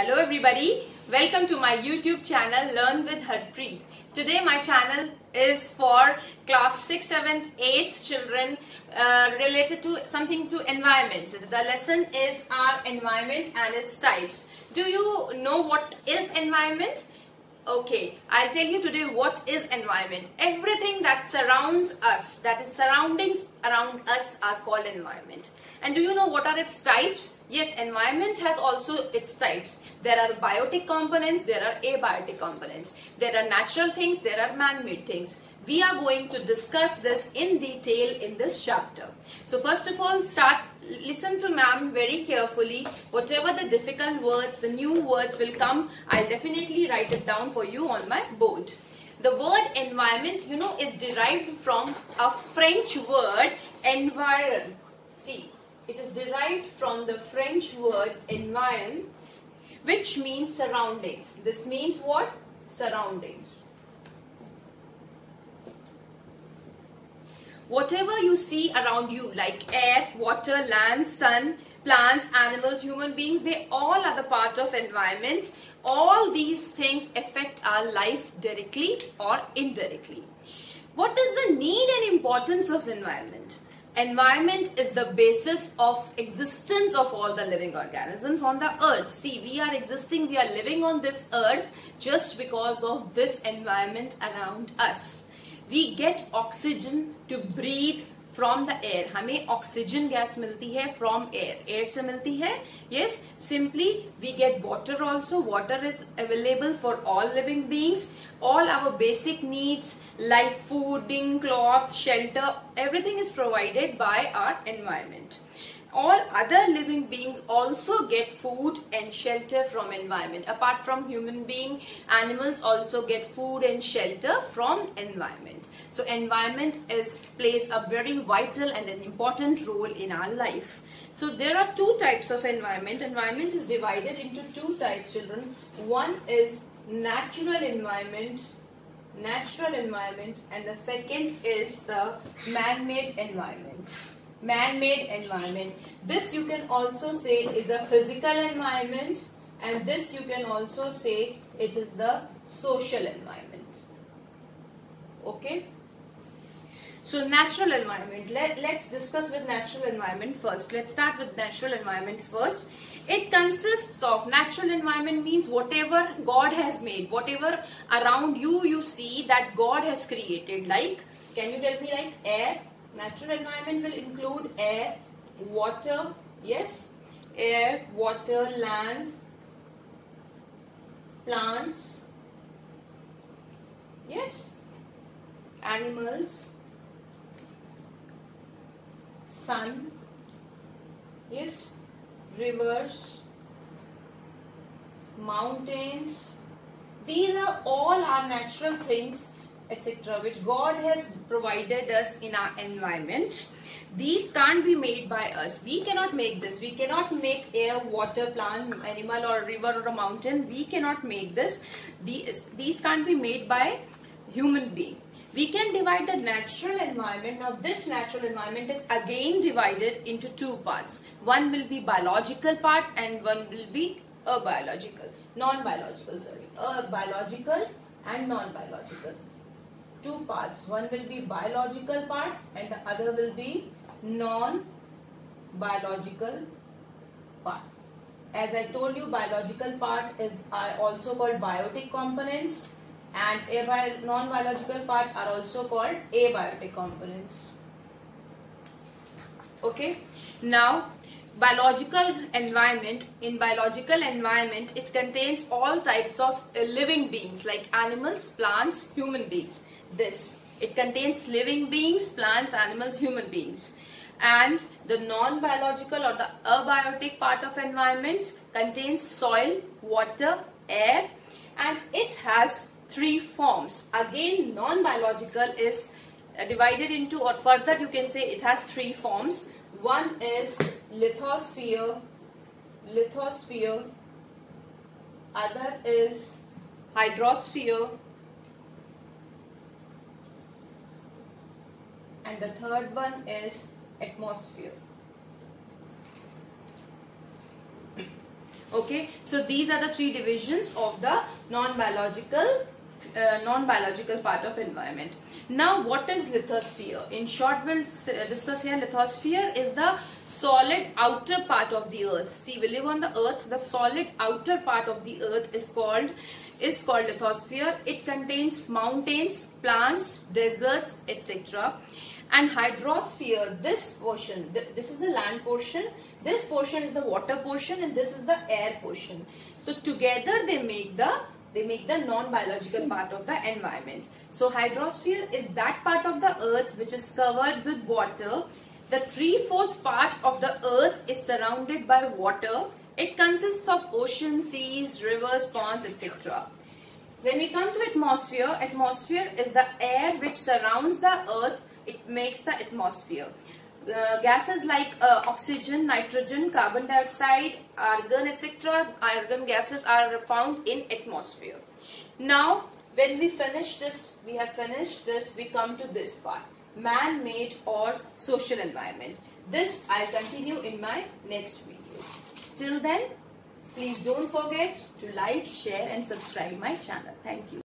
Hello everybody, welcome to my YouTube channel Learn with Harpreet. Today my channel is for class 6th, 7th, 8th children related to something to environment. So the lesson is our environment and its types. Do you know what is environment? Okay, I'll tell you today what is environment. Everything that surrounds us, that is surroundings around us, are called environment. And do you know what are its types? Yes, environment has also its types. There are biotic components, there are abiotic components. There are natural things, there are man-made things. We are going to discuss this in detail in this chapter. So first of all, listen to ma'am very carefully. Whatever the difficult words, the new words will come, I'll definitely write it down for you on my board. The word environment, you know, is derived from a French word, environ. See, it is derived from the French word environ, which means surroundings. This means what? Surroundings. Whatever you see around you, like air, water, land, sun, plants, animals, human beings, they all are the part of environment. All these things affect our life directly or indirectly. What is the need and importance of environment? Environment is the basis of existence of all the living organisms on the earth. See, we are existing, we are living on this earth just because of this environment around us. We get oxygen to breathe from the air. हमें oxygen gas मिलती है from air. Air से मिलती है. Yes, simply we get water also. Water is available for all living beings. All our basic needs like fooding, cloth, shelter, everything is provided by our environment. All other living beings also get food and shelter from environment. Apart from human being, animals also get food and shelter from environment. So environment plays a very vital and an important role in our life. So there are two types of environment. Environment is divided into two types, children. One is natural environment, and the second is the man-made environment. Man-made environment. This you can also say is a physical environment, and this you can also say it is the social environment. Okay. So natural environment. Let's discuss with natural environment first. Let's start with natural environment first. It consists of, natural environment means whatever God has made, whatever around you see that God has created. Like, can you tell me, like air? Natural environment will include air, water, yes, air, water, land, plants, yes, animals, sun, yes, rivers, mountains. These are all our natural things, etc., which God has provided us in our environment. These can't be made by us. We cannot make this. We cannot make air, water, plant, animal, or a river or a mountain. We cannot make this. These can't be made by human being. We can divide the natural environment. Now this natural environment is again divided into two parts. One will be biological part and one will be biological and non-biological. Two parts. One will be biological part and the other will be non-biological part. As I told you, biological part is also called biotic components, and non-biological part are also called abiotic components. Okay. Now, biological environment. In biological environment, it contains all types of living beings like animals, plants, human beings. It contains living beings, plants, animals, human beings. And the non-biological or the abiotic part of environment contains soil, water, air, and it has three forms. Again, non-biological is divided into, or further you can say it has three forms. One is lithosphere, other is hydrosphere, and the third one is atmosphere. Okay, so these are the three divisions of the non-biological part of environment. Now, what is lithosphere? In short, we'll discuss here. Lithosphere is the solid outer part of the earth. See, we live on the earth. The solid outer part of the earth is called lithosphere. It contains mountains, plants, deserts, etc. And hydrosphere, this portion, this is the land portion, this portion is the water portion, and this is the air portion. So together they make the non-biological part of the environment. So hydrosphere is that part of the earth which is covered with water. The 3/4 part of the earth is surrounded by water. It consists of oceans, seas, rivers, ponds, etc. When we come to atmosphere, atmosphere is the air which surrounds the earth. It makes the atmosphere. Gases like oxygen, nitrogen, carbon dioxide, argon, etc. Argon gases are found in atmosphere. Now, when we finish this, we come to this part. Man-made or social environment. This I'll continue in my next video. Till then, please don't forget to like, share and subscribe my channel. Thank you.